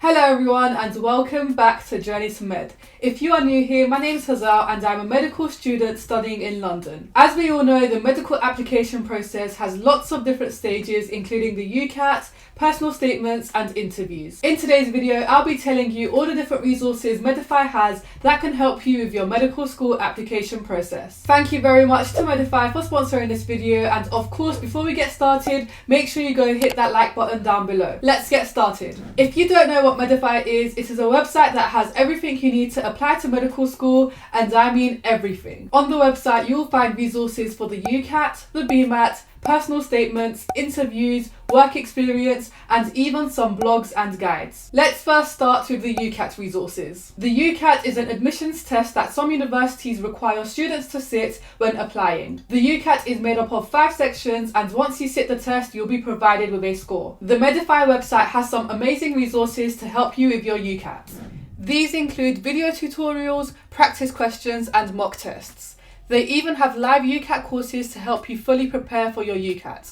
Hello everyone and welcome back to Journey to Med. If you are new here, my name is Hazal and I'm a medical student studying in London. As we all know, the medical application process has lots of different stages, including the UCAT, personal statements and interviews. In today's video, I'll be telling you all the different resources MEDIFY has that can help you with your medical school application process. Thank you very much to MEDIFY for sponsoring this video, and of course, before we get started, make sure you go hit that like button down below. Let's get started. If you don't know what MEDIFY is, it is a website that has everything you need to apply to medical school, and I mean everything. On the website, you'll find resources for the UCAT, the BMAT, personal statements, interviews, work experience, and even some blogs and guides. Let's first start with the UCAT resources. The UCAT is an admissions test that some universities require students to sit when applying. The UCAT is made up of 5 sections, and once you sit the test, you'll be provided with a score. The MEDIFY website has some amazing resources to help you with your UCAT. These include video tutorials, practice questions, and mock tests. They even have live UCAT courses to help you fully prepare for your UCAT.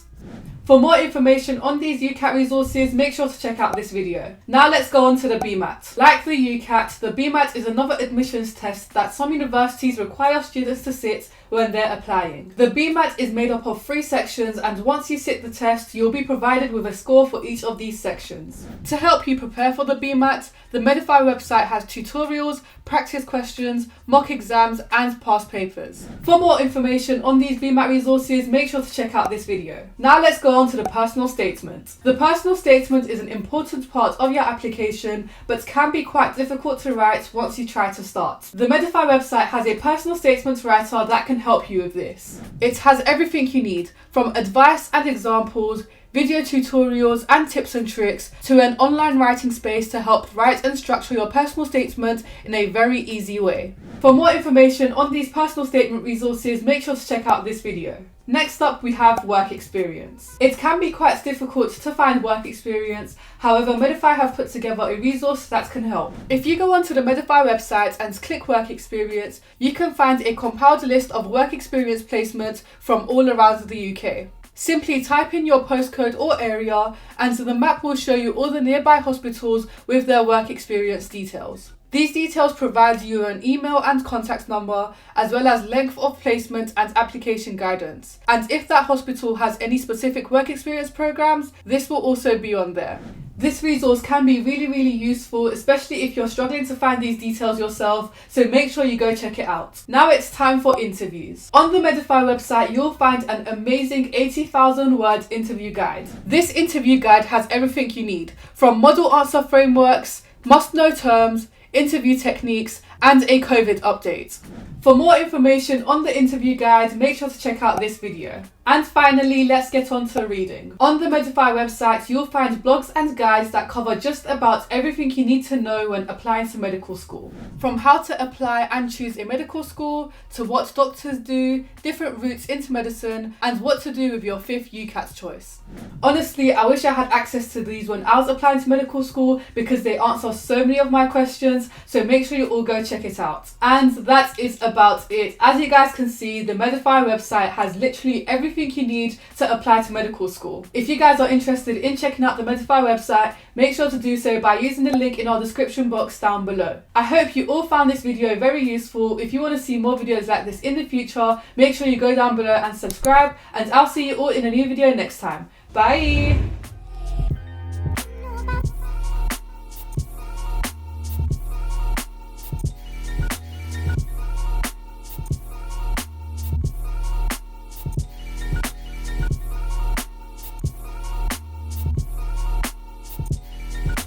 For more information on these UCAT resources, make sure to check out this video. Now let's go on to the BMAT. Like the UCAT, the BMAT is another admissions test that some universities require students to sit when they're applying. The BMAT is made up of 3 sections, and once you sit the test, you'll be provided with a score for each of these sections. To help you prepare for the BMAT, the MEDIFY website has tutorials, practice questions, mock exams, and past papers. For more information on these BMAT resources, make sure to check out this video. Now let's go on to the personal statement. The personal statement is an important part of your application, but can be quite difficult to write once you try to start. The MEDIFY website has a personal statement writer that can help you with this. It has everything you need, from advice and examples, video tutorials and tips and tricks, to an online writing space to help write and structure your personal statement in a very easy way. For more information on these personal statement resources, make sure to check out this video. Next up, we have work experience. It can be quite difficult to find work experience, however MEDIFY have put together a resource that can help. If you go onto the MEDIFY website and click work experience, you can find a compiled list of work experience placements from all around the UK. Simply type in your postcode or area, and the map will show you all the nearby hospitals with their work experience details. These details provide you an email and contact number, as well as length of placement and application guidance. And if that hospital has any specific work experience programs, this will also be on there. This resource can be really useful, especially if you're struggling to find these details yourself, so make sure you go check it out. Now it's time for interviews. On the MEDIFY website, you'll find an amazing 80,000 word interview guide. This interview guide has everything you need, from model answer frameworks, must-know terms, interview techniques, and a COVID update. For more information on the interview guide, make sure to check out this video. And finally, let's get on to reading. On the MEDIFY website, you'll find blogs and guides that cover just about everything you need to know when applying to medical school. From how to apply and choose a medical school, to what doctors do, different routes into medicine, and what to do with your 5th UCAT choice. Honestly, I wish I had access to these when I was applying to medical school, because they answer so many of my questions, so make sure you all go check it out. And that is about it. As you guys can see, the MEDIFY website has literally everything you need to apply to medical school. If you guys are interested in checking out the MEDIFY website, make sure to do so by using the link in our description box down below. I hope you all found this video very useful. If you want to see more videos like this in the future, make sure you go down below and subscribe, and I'll see you all in a new video next time. Bye!